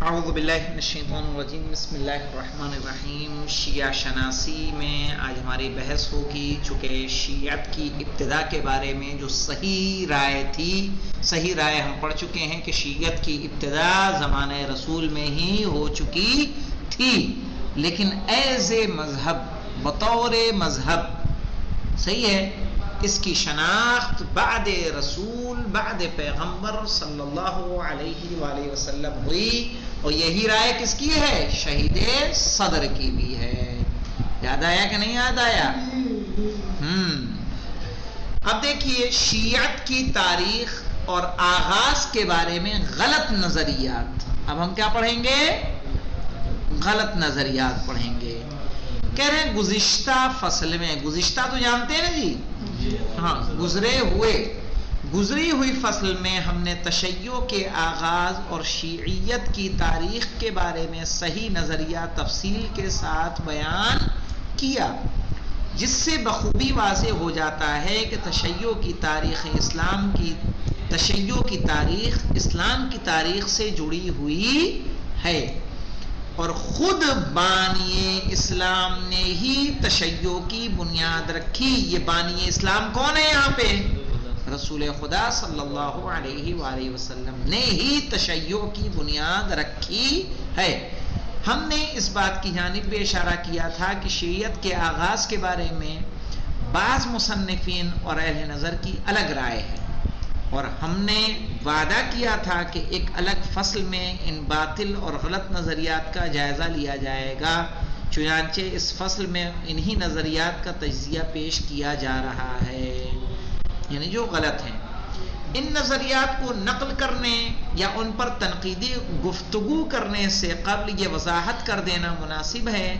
اعوذ باللہ من الشیطان الرجیم، بسم اللہ الرحمن الرحیم۔ شیعہ شناسی میں آج ہماری بحث ہوگی، چونکہ شیعت کی ابتدا کے بارے میں جو صحیح رائے تھی، صحیح رائے ہم پڑھ چکے ہیں کہ شیعت کی ابتدا زمانہ رسول میں ہی ہو چکی تھی، لیکن ایز اے مذہب، بطور مذہب صحیح ہے، اس کی شناخت بعد رسول، بعد پیغمبر صلی اللہ علیہ وآلہ وسلم ہوئی، اور یہی رائے کس کی ہے؟ شہید صدر کی بھی ہے۔ یاد آیا کہ نہیں یاد آیا؟ اب دیکھیے شیعت کی تاریخ اور آغاز کے بارے میں غلط نظریات، اب ہم کیا پڑھیں گے؟ غلط نظریات پڑھیں گے۔ کہہ رہے ہیں گزشتہ فصل میں، گزشتہ تو جانتے ہیں نا جی، ہاں، گزری ہوئی فصل میں ہم نے تشیع کے آغاز اور شیعیت کی تاریخ کے بارے میں صحیح نظریہ تفصیل کے ساتھ بیان کیا، جس سے بخوبی واضح ہو جاتا ہے کہ تشیع کی تاریخ اسلام کی تاریخ سے جڑی ہوئی ہے، اور خود بانی اسلام نے ہی تشیع کی بنیاد رکھی۔ یہ بانی اسلام کون ہے یہاں پہ؟ رسول خدا صلی اللہ علیہ وآلہ وسلم نے ہی تشیع کی بنیاد رکھی ہے۔ ہم نے اس بات کی جانب بھی اشارہ کیا تھا کہ شیعت کے آغاز کے بارے میں بعض مصنفین اور اہل نظر کی الگ رائے ہے، اور ہم نے وعدہ کیا تھا کہ ایک الگ فصل میں ان باطل اور غلط نظریات کا جائزہ لیا جائے گا۔ چنانچہ اس فصل میں انہی نظریات کا تجزیہ پیش کیا جا رہا ہے، یعنی جو غلط ہیں۔ ان نظریات کو نقل کرنے یا ان پر تنقیدی گفتگو کرنے سے قبل یہ وضاحت کر دینا مناسب ہے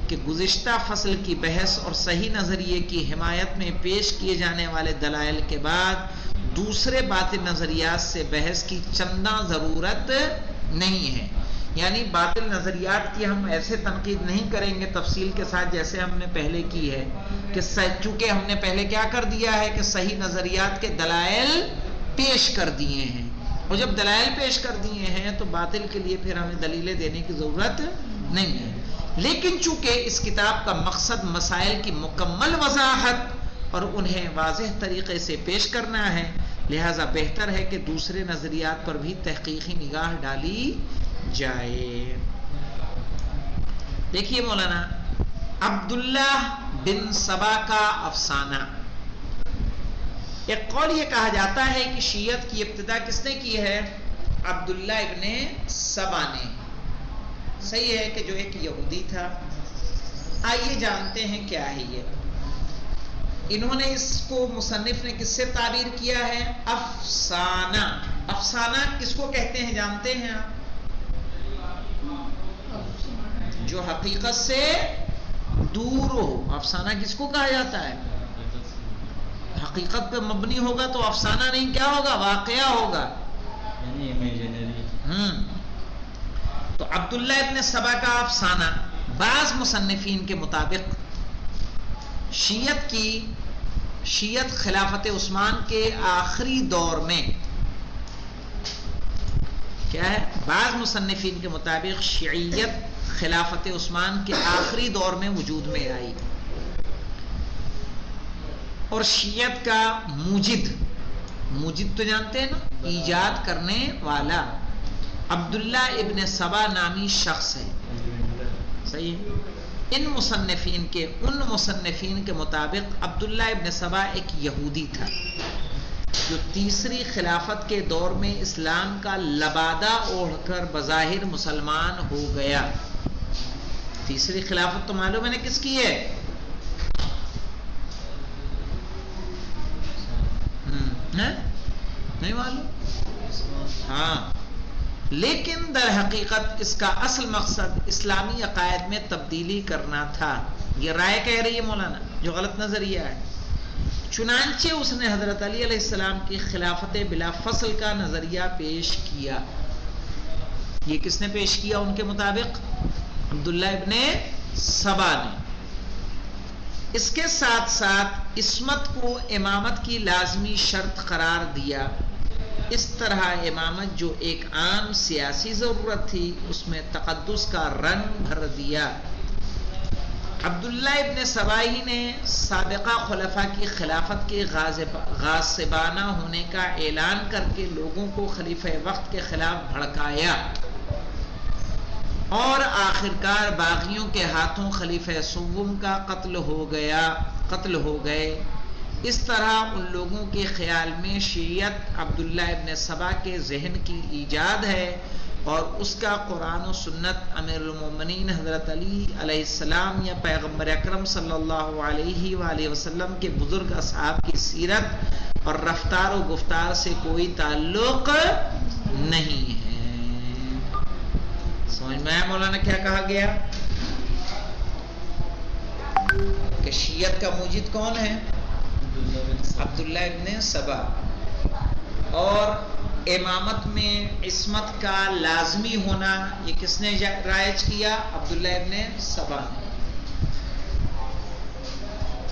کہ گزشتہ فصل کی بحث اور صحیح نظریے کی حمایت میں پیش کیے جانے والے دلائل کے بعد دوسرے باطل نظریات سے بحث کی چندہ ضرورت نہیں ہے۔ یعنی باطل نظریات کی ہم ایسے تنقید نہیں کریں گے تفصیل کے ساتھ جیسے ہم نے پہلے کی ہے، کہ چونکہ ہم نے پہلے کیا کر دیا ہے کہ صحیح نظریات کے دلائل پیش کر دیے ہیں، اور جب دلائل پیش کر دیے ہیں تو باطل کے لیے پھر ہمیں دلیلیں دینے کی ضرورت نہیں ہے۔ لیکن چونکہ اس کتاب کا مقصد مسائل کی مکمل وضاحت اور انہیں واضح طریقے سے پیش کرنا ہے، لہذا بہتر ہے کہ دوسرے نظریات پر بھی تحقیقی نگاہ ڈالی جائے۔ دیکھیے مولانا، عبداللہ بن سبا کا افسانہ، ایک قول یہ کہا جاتا ہے کہ شیعت کی ابتدا کس نے کی ہے؟ عبداللہ ابن سبا نے۔ صحیح ہے کہ جو ایک یہودی تھا۔ آئیے جانتے ہیں کیا ہے یہ۔ انہوں نے اس کو مصنف نے کس سے تعبیر کیا ہے؟ افسانہ۔ افسانہ کس کو کہتے ہیں جانتے ہیں آپ؟ جو حقیقت سے دور ہو۔ افسانہ کس کو کہا جاتا ہے؟ حقیقت پہ مبنی ہوگا تو افسانہ نہیں، کیا ہوگا؟ واقعہ ہوگا۔ تو عبداللہ ابن سبا کا افسانہ بعض مصنفین کے مطابق شیعت خلافت عثمان کے آخری دور میں، کیا ہے؟ بعض مصنفین کے مطابق شیعیت خلافت عثمان کے آخری دور میں وجود میں آئی، اور شیعت کا موجد تو جانتے ہیں نا، ایجاد کرنے والا عبداللہ ابن سبا نامی شخص ہے۔ صحیح ہے؟ ان مصنفین کے مطابق عبداللہ ابن سبا ایک یہودی تھا جو تیسری خلافت کے دور میں اسلام کا لبادہ اوڑھ کر بظاہر مسلمان ہو گیا۔ تیسری خلافت تو معلوم ہے نا کس کی ہے؟ نہیں معلوم؟ ہاں، لیکن در حقیقت اس کا اصل مقصد اسلامی عقائد میں تبدیلی کرنا تھا۔ یہ رائے کہہ رہی ہے مولانا، جو غلط نظریہ ہے۔ چنانچہ اس نے حضرت علی علیہ السلام کی خلافت بلا فصل کا نظریہ پیش کیا۔ یہ کس نے پیش کیا ان کے مطابق؟ عبداللہ ابن سبا نے۔ اس کے ساتھ ساتھ عصمت کو امامت کی لازمی شرط قرار دیا، اس طرح امامت جو ایک عام سیاسی ضرورت تھی اس میں تقدس کا رنگ بھر دیا۔ عبداللہ ابن سبائی نے سابقہ خلفاء کی خلافت کے غاصبانہ ہونے کا اعلان کر کے لوگوں کو خلیفہ وقت کے خلاف بھڑکایا اور آخرکار باغیوں کے ہاتھوں خلیفہ سوم کا قتل ہو گئے۔ اس طرح ان لوگوں کے خیال میں شیعت عبداللہ ابن سبا کے ذہن کی ایجاد ہے اور اس کا قرآن و سنت، امیر المومنین حضرت علی علیہ السلام یا پیغمبر اکرم صلی اللہ علیہ وآلہ وسلم کے بزرگ اصحاب کی سیرت اور رفتار و گفتار سے کوئی تعلق نہیں ہے۔ سمجھ میں آیا مولانا کیا کہا گیا؟ کہ شیعت کا موجد کون ہے؟ عبداللہ ابن سبا، اور امامت میں عصمت کا لازمی ہونا یہ کس نے رائج کیا؟ عبداللہ ابن سبا نے۔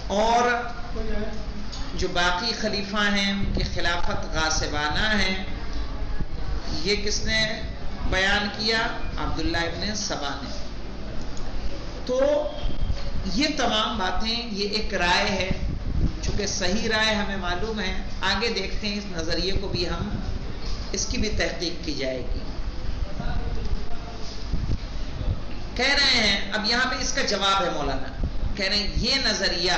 اور جو باقی خلیفہ ہیں ان کی خلافت غاصبانہ ہے، یہ کس نے بیان کیا؟ عبداللہ ابن سبا نے۔ تو یہ تمام باتیں، یہ ایک رائے ہے، چونکہ صحیح رائے ہمیں معلوم ہے، آگے دیکھتے ہیں اس نظریے کو بھی ہم، اس کی بھی تحقیق کی جائے گی۔ کہہ رہے ہیں اب یہاں پہ اس کا جواب ہے مولانا، کہہ رہے ہیں یہ نظریہ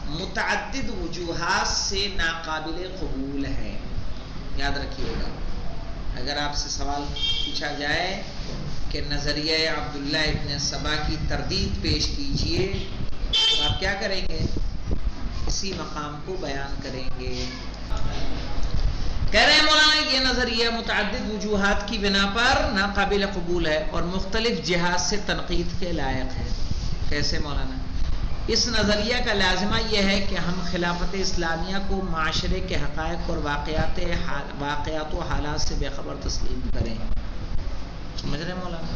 متعدد وجوہات سے ناقابل قبول ہے۔ یاد رکھیے گا، اگر آپ سے سوال پوچھا جائے کہ نظریہ عبداللہ ابن سبا کی تردید پیش کیجئے تو آپ کیا کریں گے؟ اسی مقام کو بیان کریں گے۔ کہہ رہے ہیں مولانا یہ نظریہ متعدد وجوہات کی بنا پر ناقابل قبول ہے اور مختلف جہات سے تنقید کے لائق ہے۔ کیسے مولانا؟ اس نظریہ کا لازمہ یہ ہے کہ ہم خلافت اسلامیہ کو معاشرے کے حقائق اور واقعات و حالات سے بے خبر تسلیم کریں۔ سمجھ رہے ہیں مولانا؟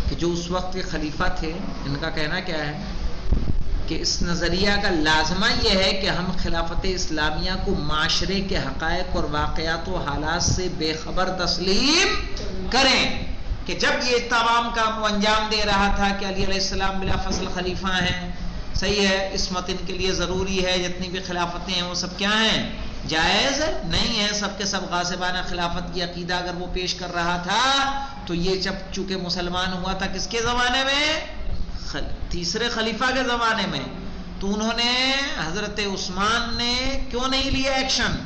کہ جو اس وقت کے خلیفہ تھے ان کا کہنا کیا ہے کہ اس نظریہ کا لازمہ یہ ہے کہ ہم خلافت اسلامیہ کو معاشرے کے حقائق اور واقعات و حالات سے بے خبر تسلیم کریں کہ جب یہ تمام کام وہ انجام دے رہا تھا کہ علی علیہ السلام بلا فصل خلیفہ ہیں، صحیح ہے، عصمت ان کے لیے ضروری ہے، جتنی بھی خلافتیں ہیں وہ سب کیا ہیں؟ جائز نہیں ہے، سب کے سب غاصبانہ خلافت کی عقیدہ اگر وہ پیش کر رہا تھا تو یہ جب چونکہ مسلمان ہوا تھا کس کے زمانے میں؟ تیسرے خلیفہ کے زمانے میں، تو انہوں نے حضرت عثمان نے کیوں نہیں لیا ایکشن؟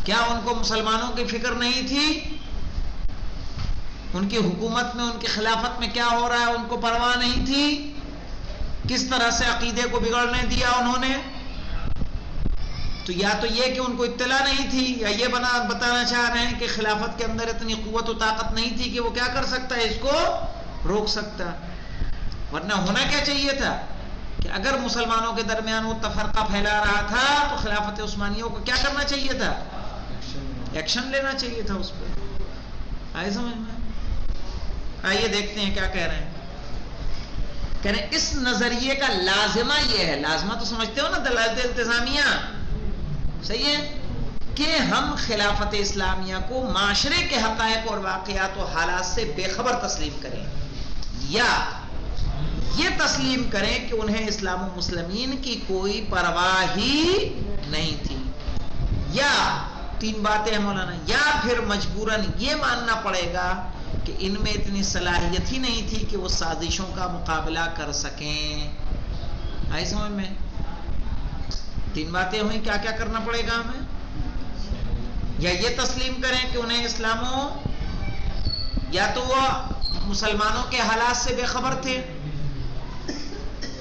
کیا ان کو مسلمانوں کی فکر نہیں تھی؟ ان کی حکومت میں، ان کی خلافت میں کیا ہو رہا ہے ان کو پرواہ نہیں تھی؟ کس طرح سے عقیدے کو بگڑنے دیا انہوں نے؟ تو یا تو یہ کہ ان کو اطلاع نہیں تھی، یا یہ بتانا چاہ رہے ہیں کہ خلافت کے اندر اتنی قوت و طاقت نہیں تھی کہ وہ کیا کر سکتا ہے، اس کو روک سکتا۔ ورنہ ہونا کیا چاہیے تھا کہ اگر مسلمانوں کے درمیان وہ تفرقہ پھیلا رہا تھا تو خلافت عثمانیوں کو کیا کرنا چاہیے تھا؟ ایکشن لینا چاہیے تھا اس پہ۔ آئے سمجھ میں؟ آئیے دیکھتے ہیں کیا کہہ رہے ہیں۔ کہہ رہے ہیں اس نظریے کا لازمہ یہ ہے، لازمہ تو سمجھتے ہو نا، دلائل التزامیہ، صحیح ہے، کہ ہم خلافت اسلامیہ کو معاشرے کے حقائق اور واقعات و حالات سے بے خبر تسلیم کریں، یا یہ تسلیم کریں کہ انہیں اسلام و مسلمین کی کوئی پرواہ ہی نہیں تھی، یا تین باتیں ہیں مولانا، یا پھر مجبوراً یہ ماننا پڑے گا کہ ان میں اتنی صلاحیت ہی نہیں تھی کہ وہ سازشوں کا مقابلہ کر سکیں۔ آئی سمجھ میں؟ تین باتیں ہوئیں، کیا کیا کرنا پڑے گا ہمیں؟ یا یہ تسلیم کریں کہ انہیں اسلاموں، یا تو وہ مسلمانوں کے حالات سے بے خبر تھے،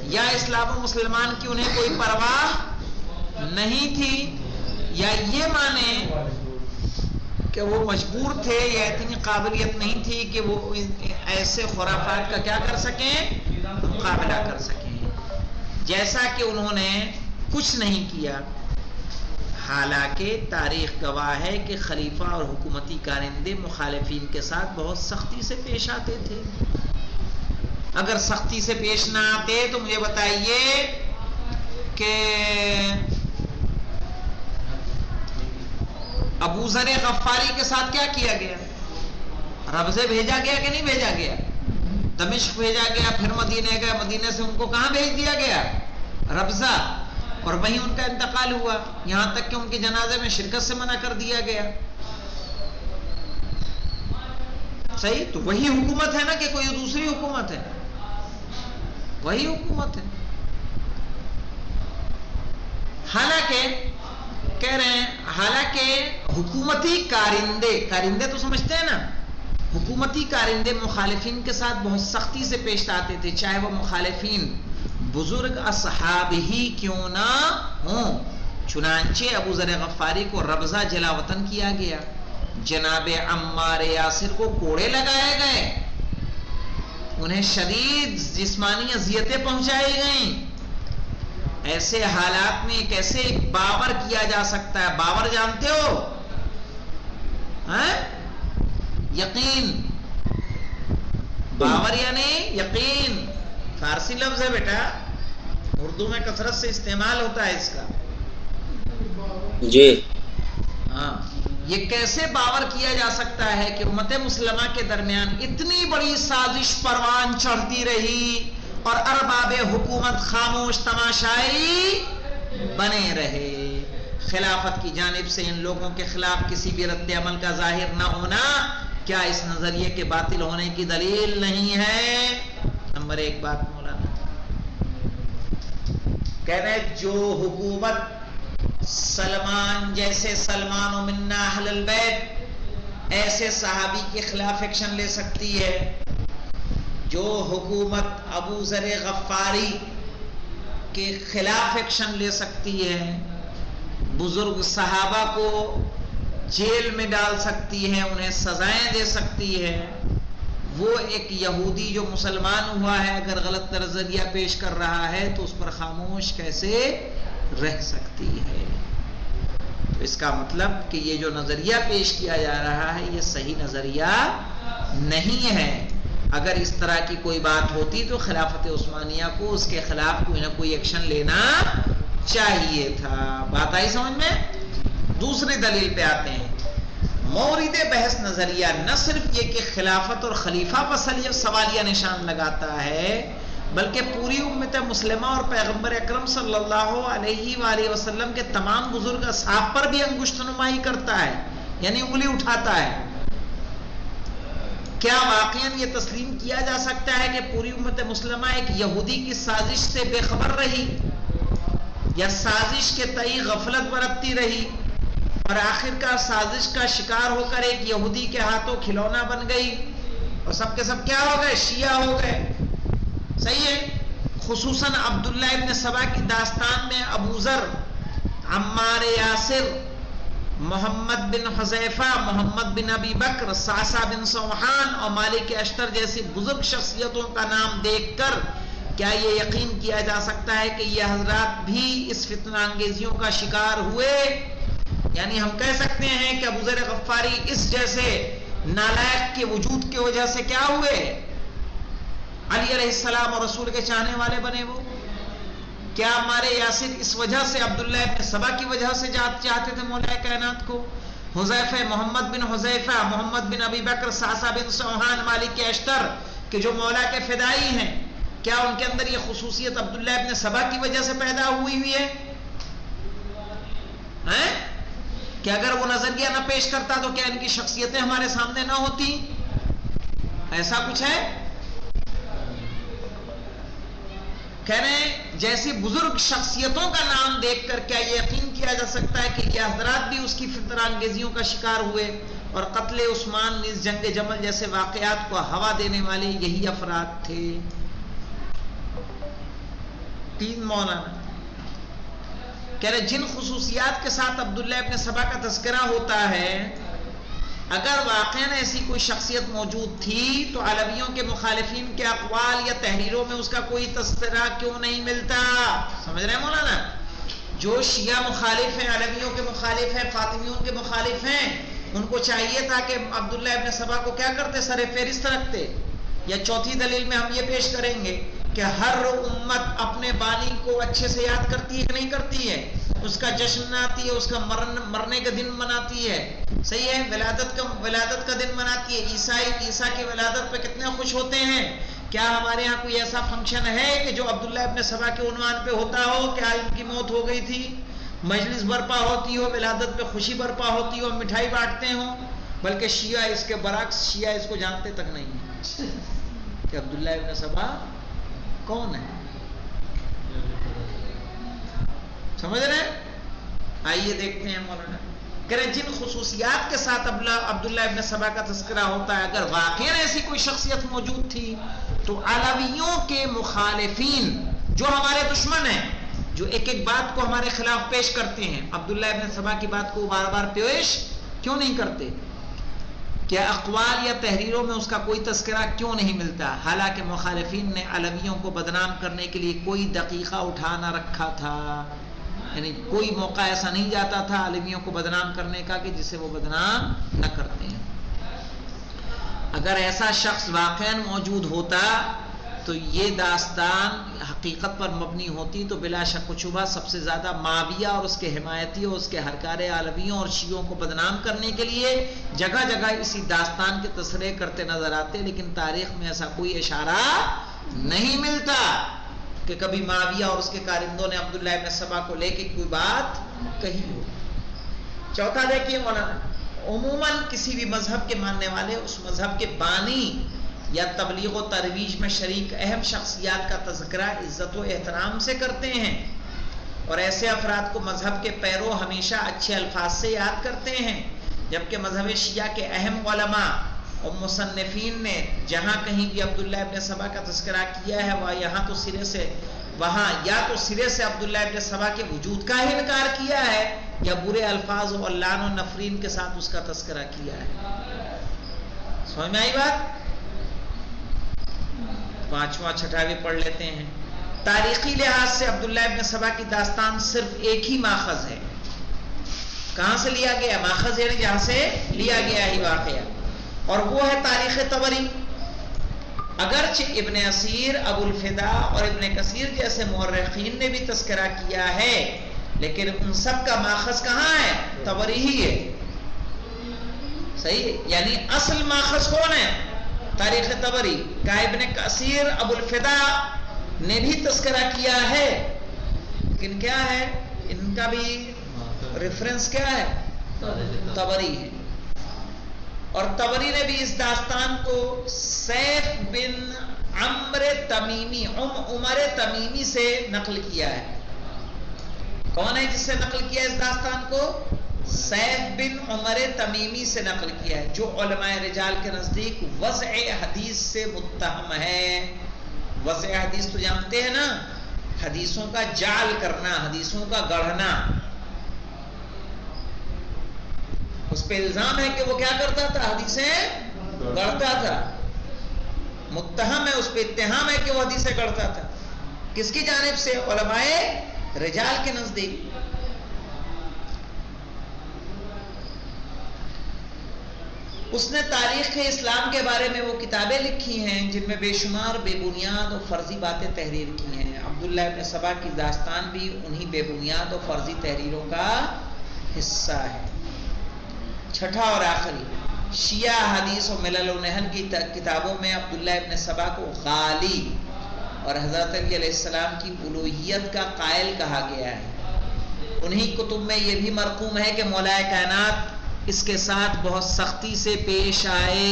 یا اسلام و مسلمان کی انہیں کوئی پرواہ نہیں تھی، یا یہ مانیں کہ وہ مجبور تھے یا اتنی قابلیت نہیں تھی کہ وہ ایسے خرافات کا کیا کر سکیں؟ مقابلہ کر سکیں، جیسا کہ انہوں نے کچھ نہیں کیا۔ حالانکہ تاریخ گواہ ہے کہ خلیفہ اور حکومتی کارندے مخالفین کے ساتھ بہت سختی سے پیش آتے تھے۔ اگر سختی سے پیش نہ آتے تو مجھے بتائیے کہ ابو ذر غفاری کے ساتھ کیا کیا گیا؟ ربضے بھیجا گیا کہ نہیں بھیجا گیا؟ دمشق بھیجا گیا، پھر مدینے گئے، مدینے سے ان کو کہاں بھیج دیا گیا؟ ربضہ، اور وہیں ان کا انتقال ہوا، یہاں تک کہ ان کے جنازے میں شرکت سے منع کر دیا گیا۔ صحیح؟ تو وہی حکومت ہے نا کہ کوئی دوسری حکومت ہے؟ وہی حکومت ہے۔ حالانکہ کہہ رہے ہیں، حالانکہ حکومتی کارندے تو سمجھتے ہیں نا، حکومتی کارندے مخالفین کے ساتھ بہت سختی سے پیش آتے تھے، چاہے وہ مخالفین بزرگ اصحاب ہی کیوں نہ ہوں۔ چنانچہ ابو ذر غفاری کو ربضہ جلا وطن کیا گیا، جناب عمار یاسر کو کوڑے لگائے گئے، انہیں شدید جسمانی اذیتیں پہنچائی گئیں۔ ایسے حالات میں کیسے باور کیا جا سکتا ہے؟ باور جانتے ہو؟ یقین، باور یعنی یقین، فارسی لفظ ہے بیٹا، اردو میں کثرت سے استعمال ہوتا ہے اس کا۔ جی ہاں، یہ کیسے باور کیا جا سکتا ہے کہ امت مسلمہ کے درمیان اتنی بڑی سازش پروان چڑھتی رہی اور ارباب حکومت خاموش تماشائی بنے رہے؟ خلافت کی جانب سے ان لوگوں کے خلاف کسی بھی رد عمل کا ظاہر نہ ہونا کیا اس نظریے کے باطل ہونے کی دلیل نہیں ہے؟ نمبر ایک بات مولانا کہہ رہے، جو حکومت سلمان جیسے سلمان و منا اہل البیت ایسے صحابی کے خلاف ایکشن لے سکتی ہے، جو حکومت ابو ذر غفاری کے خلاف ایکشن لے سکتی ہے، بزرگ صحابہ کو جیل میں ڈال سکتی ہے، انہیں سزائیں دے سکتی ہے، وہ ایک یہودی جو مسلمان ہوا ہے اگر غلط نظریہ پیش کر رہا ہے تو اس پر خاموش کیسے رہ سکتی ہے؟ تو اس کا مطلب کہ یہ جو نظریہ پیش کیا جا رہا ہے یہ صحیح نظریہ نہیں ہے۔ اگر اس طرح کی کوئی بات ہوتی تو خلافت عثمانیہ کو اس کے خلاف کوئی نہ کوئی ایکشن لینا چاہیے تھا۔ بات آئی سمجھ میں؟ دوسری دلیل پہ آتے ہیں۔ مورد بحث نظریہ نہ صرف یہ کہ خلافت اور خلیفہ پر سوالیہ نشان لگاتا ہے بلکہ پوری امت مسلمہ اور پیغمبر اکرم صلی اللہ علیہ وآلہ وسلم کے تمام بزرگ اصحاب پر بھی انگشت نمائی کرتا ہے، یعنی انگلی اٹھاتا ہے۔ کیا واقعاً یہ تسلیم کیا جا سکتا ہے کہ پوری امت مسلمہ ایک یہودی کی سازش سے بے خبر رہی یا سازش کے تئیں غفلت برتتی رہی اور آخرکار سازش کا شکار ہو کر ایک یہودی کے ہاتھوں کھلونا بن گئی اور سب کے سب کیا ہو گئے؟ شیعہ ہو گئے؟ صحیح ہے؟ خصوصاً عبداللہ ابن سبا کی داستان میں ابو ذر، عمار یاسر، محمد بن حذیفہ، محمد بن ابی بکر، صعصع بن سوحان اور مالک اشتر جیسی بزرگ شخصیتوں کا نام دیکھ کر کیا یہ یقین کیا جا سکتا ہے کہ یہ حضرات بھی اس فتنہ انگیزیوں کا شکار ہوئے؟ یعنی ہم کہہ سکتے ہیں کہ ابو ذر غفاری اس جیسے نالائق کے وجود کی وجہ سے کیا ہوئے؟ علی علیہ السلام اور رسول کے چاہنے والے بنے وہ؟ کیا ہمارے یاسر اس وجہ سے عبداللہ ابن سبا کی وجہ سے چاہتے تھے مولا کائنات کو؟ حذیفہ، محمد بن حذیفہ، محمد بن ابی بکر، صعصع بن سوحان، مالک اشتر کہ جو مولا کے فدائی ہیں، کیا ان کے اندر یہ خصوصیت عبداللہ ابن سبا کی وجہ سے پیدا ہوئی ہے؟ کہ اگر وہ نظریہ نہ پیش کرتا تو کیا ان کی شخصیتیں ہمارے سامنے نہ ہوتی؟ ایسا کچھ ہے؟ کہہ رہے ہیں جیسی بزرگ شخصیتوں کا نام دیکھ کر کیا یہ یقین کیا جا سکتا ہے کہ یہ حضرات بھی اس کی فتنہ انگیزیوں کا شکار ہوئے اور قتل عثمان نیز جنگ جمل جیسے واقعات کو ہوا دینے والے یہی افراد تھے؟ تین مولانا کہہ رہے جن خصوصیات کے ساتھ عبداللہ ابن سبا کا تذکرہ ہوتا ہے اگر واقعاً ایسی کوئی شخصیت موجود تھی تو علویوں کے مخالفین کے اقوال یا تحریروں میں اس کا کوئی تذکرہ کیوں نہیں ملتا؟ سمجھ رہے ہیں مولانا؟ جو شیعہ مخالف ہیں، علویوں کے مخالف ہیں، فاطمیوں کے مخالف ہیں، ان کو چاہیے تھا کہ عبداللہ ابن سبا کو کیا کرتے؟ سر فہرست رکھتے۔ یا چوتھی دلیل میں ہم یہ پیش کریں گے کہ ہر امت اپنے بانی کو اچھے سے یاد کرتی ہے کہ نہیں کرتی ہے؟ اس کا جشن مناتی ہے، اس کا مرنے کا دن مناتی ہے، صحیح ہے، ولادت کا دن مناتی ہے. عیسیٰ کی ولادت پہ کتنے خوش ہوتے ہیں. کیا ہمارے ہاں کوئی ایسا فنکشن ہے کہ جو عبداللہ ابن سبا کے عنوان پہ ہوتا ہو کہ آج ان کی موت ہو گئی تھی، مجلس برپا ہوتی ہو، ولادت پہ خوشی برپا ہوتی ہو، مٹھائی بانٹتے ہوں؟ بلکہ شیعہ اس کے برعکس، شیعہ اس کو جانتے تک نہیں ہیں کہ عبداللہ ابن سبا کون ہے. سمجھ رہے ہیں؟ آئیے دیکھتے ہیں مولانا کہ جن خصوصیات کے ساتھ عبداللہ ابن سبا کا تذکرہ ہوتا ہے، اگر واقعی ایسی کوئی شخصیت موجود تھی تو علویوں کے مخالفین جو ہمارے دشمن ہیں، جو ایک ایک بات کو ہمارے خلاف پیش کرتے ہیں، عبداللہ ابن سبا کی بات کو بار بار پیش کیوں نہیں کرتے؟ کیا اقوال یا تحریروں میں اس کا کوئی تذکرہ کیوں نہیں ملتا؟ حالانکہ مخالفین نے علویوں کو بدنام کرنے کے لیے کوئی دقیقہ اٹھا نہ رکھا تھا، یعنی کوئی موقع ایسا نہیں جاتا تھا علویوں کو بدنام کرنے کا کہ جسے وہ بدنام نہ کرتے ہیں. اگر ایسا شخص واقعاً موجود ہوتا تو یہ داستان حقیقت پر مبنی ہوتی تو بلا شک و شبہ سب سے زیادہ معاویہ اور اس کے حمایتی اور اس کے ہرکار علویوں اور شیعوں کو بدنام کرنے کے لیے جگہ جگہ اسی داستان کے تذکرے کرتے نظر آتے، لیکن تاریخ میں ایسا کوئی اشارہ نہیں ملتا کہ کبھی معاویہ اور اس کے کارندوں نے عبداللہ ابن سبا کو لے کے کوئی بات کہی ہو. چوتھا دیکھیے مولانا، عموماً کسی بھی مذہب کے ماننے والے اس مذہب کے بانی یا تبلیغ و ترویج میں شریک اہم شخصیات کا تذکرہ عزت و احترام سے کرتے ہیں، اور ایسے افراد کو مذہب کے پیرو ہمیشہ اچھے الفاظ سے یاد کرتے ہیں. جبکہ مذہب شیعہ کے اہم علماء اور مصنفین نے جہاں کہیں بھی عبداللہ ابن سبا کا تذکرہ کیا ہے وہاں یا تو سرے سے عبداللہ ابن سبا کے وجود کا ہی انکار کیا ہے یا برے الفاظ و لعن و نفرین کے ساتھ اس کا تذکرہ کیا ہے. سمجھ میں آئی بات؟ پانچواں چھٹا بھی پڑھ لیتے ہیں. تاریخی لحاظ سے عبداللہ ابن سبا کی داستان صرف ایک ہی ماخذ ہے. کہاں سے لیا گیا؟ ماخذ یعنی جہاں سے لیا گیا ہی واقعہ، اور وہ ہے تاریخ طبری. اگرچہ ابن اسیر، ابو الفدا اور ابن کثیر جیسے مورخین نے بھی تذکرہ کیا ہے، لیکن ان سب کا ماخذ کہاں ہے؟ طبری ہی ہے. صحیح، یعنی اصل ماخذ کون ہے؟ تاریخ طبری کا. ابن کثیر، ابو الفدا نے بھی تذکرہ کیا ہے، لیکن کیا ہے ان کا بھی ریفرنس کیا ہے؟ طبری ہے. اور طبری نے بھی اس داستان کو سیف بن عمر تمیمی سے نقل کیا ہے. کون ہے جس سے نقل کیا اس داستان کو؟ سیف بن عمر تمیمی سے نقل کیا ہے، جو علماء رجال کے نزدیک وضع حدیث سے متہم ہے. وضع حدیث تو جانتے ہیں نا، حدیثوں کا جعل کرنا، حدیثوں کا گڑھنا. اس پہ الزام ہے کہ وہ کیا کرتا تھا؟ حدیثیں گڑھتا تھا. متہم ہے، اس پہ اتہام ہے کہ وہ حدیثیں گڑھتا تھا. کس کی جانب سے؟ علماء رجال کے نزدیک. اس نے تاریخ اسلام کے بارے میں وہ کتابیں لکھی ہیں جن میں بے شمار بے بنیاد اور فرضی باتیں تحریر کی ہیں. عبداللہ ابن سبا کی داستان بھی انہی بے بنیاد اور فرضی تحریروں کا حصہ ہے. چھٹا اور آخری، شیعہ حدیث و ملل و نحل کی کتابوں میں عبداللہ ابن سبا کو غالی اور حضرت علی علیہ السلام کی الوہیت کا قائل کہا گیا ہے. انہی کتب میں یہ بھی مرقوم ہے کہ مولا کائنات اس کے ساتھ بہت سختی سے پیش آئے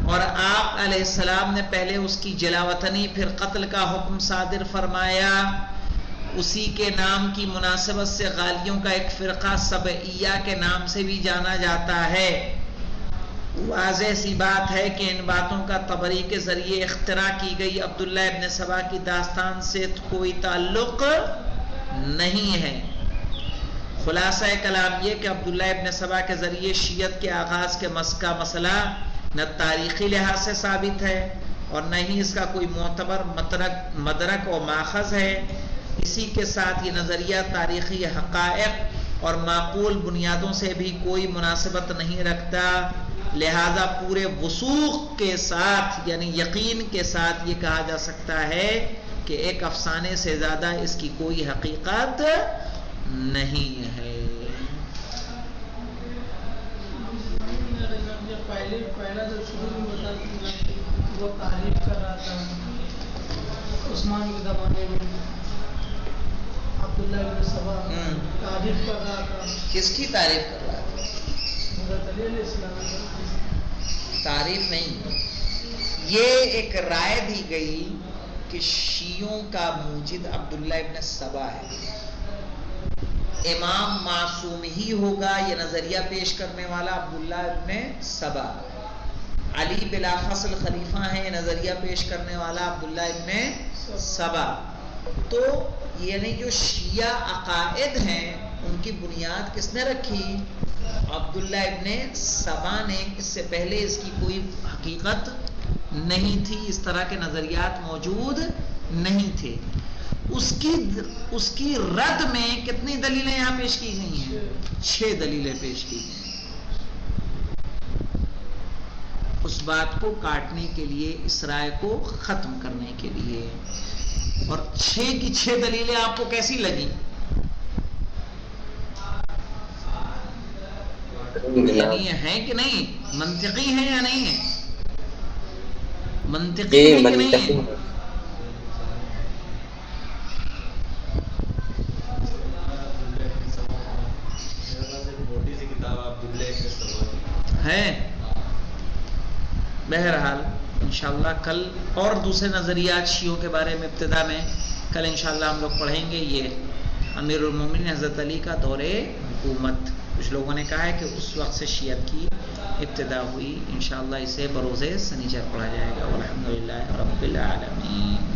اور آپ علیہ السلام نے پہلے اس کی جلاوطنی پھر قتل کا حکم صادر فرمایا. اسی کے نام کی مناسبت سے غالیوں کا ایک فرقہ سبعیہ کے نام سے بھی جانا جاتا ہے. واضح سی بات ہے کہ ان باتوں کا طبری کے ذریعے اختراع کی گئی عبداللہ ابن سبا کی داستان سے کوئی تعلق نہیں ہے. خلاصہ کلام یہ کہ عبداللہ ابن سبا کے ذریعے شیعت کے آغاز کے کا مسئلہ نہ تاریخی لحاظ سے ثابت ہے اور نہ ہی اس کا کوئی معتبر مدرک و ماخذ ہے. اسی کے ساتھ یہ نظریہ تاریخی حقائق اور معقول بنیادوں سے بھی کوئی مناسبت نہیں رکھتا. لہذا پورے وثوق کے ساتھ یعنی یقین کے ساتھ یہ کہا جا سکتا ہے کہ ایک افسانے سے زیادہ اس کی کوئی حقیقت نہیں ہے. پہلا جو شروع میں بتا وہ تعریف کر رہا تھا عثمان کے زمانے میں، عبداللہ بن سبا تعریف کر رہا تھا. کس کی تعریف کر رہا تھا؟ حضرت علی علیہ السلام. تعریف نہیں، یہ ایک رائے دی گئی کہ شیعوں کا موجد عبداللہ ابن سبا ہے. امام معصوم ہی ہوگا یہ نظریہ پیش کرنے والا عبداللہ ابن سبا. علی بلا فصل خلیفہ ہیں یہ نظریہ پیش کرنے والا عبداللہ ابن سبا. تو یعنی جو شیعہ عقائد ہیں ان کی بنیاد کس نے رکھی؟ عبداللہ ابن سبا نے. اس سے پہلے اس کی کوئی حقیقت نہیں تھی، اس طرح کے نظریات موجود نہیں تھے. اس کی رد میں کتنی دلیلیں یہاں پیش کی گئی ہیں؟ 6 دلیلیں پیش کی گئی ہیں. اس بات کو کاٹنے کے لیے، اس رائے کو ختم کرنے کے لیے. اور 6 کی 6 دلیلیں آپ کو کیسی لگی؟ یعنی ہیں کہ نہیں؟ منطقی ہیں یا نہیں ہیں؟ منطقی ہیں کہ نہیں ہیں؟ ہے. بہرحال انشاءاللہ کل اور دوسرے نظریات شیعوں کے بارے میں ابتدا میں کل انشاءاللہ ہم لوگ پڑھیں گے. یہ امیر المومنین حضرت علی کا دور حکومت، کچھ لوگوں نے کہا ہے کہ اس وقت سے شیعت کی ابتدا ہوئی. انشاءاللہ اسے بروز سنیچر پڑھا جائے گا. والحمدللہ رب العالمین.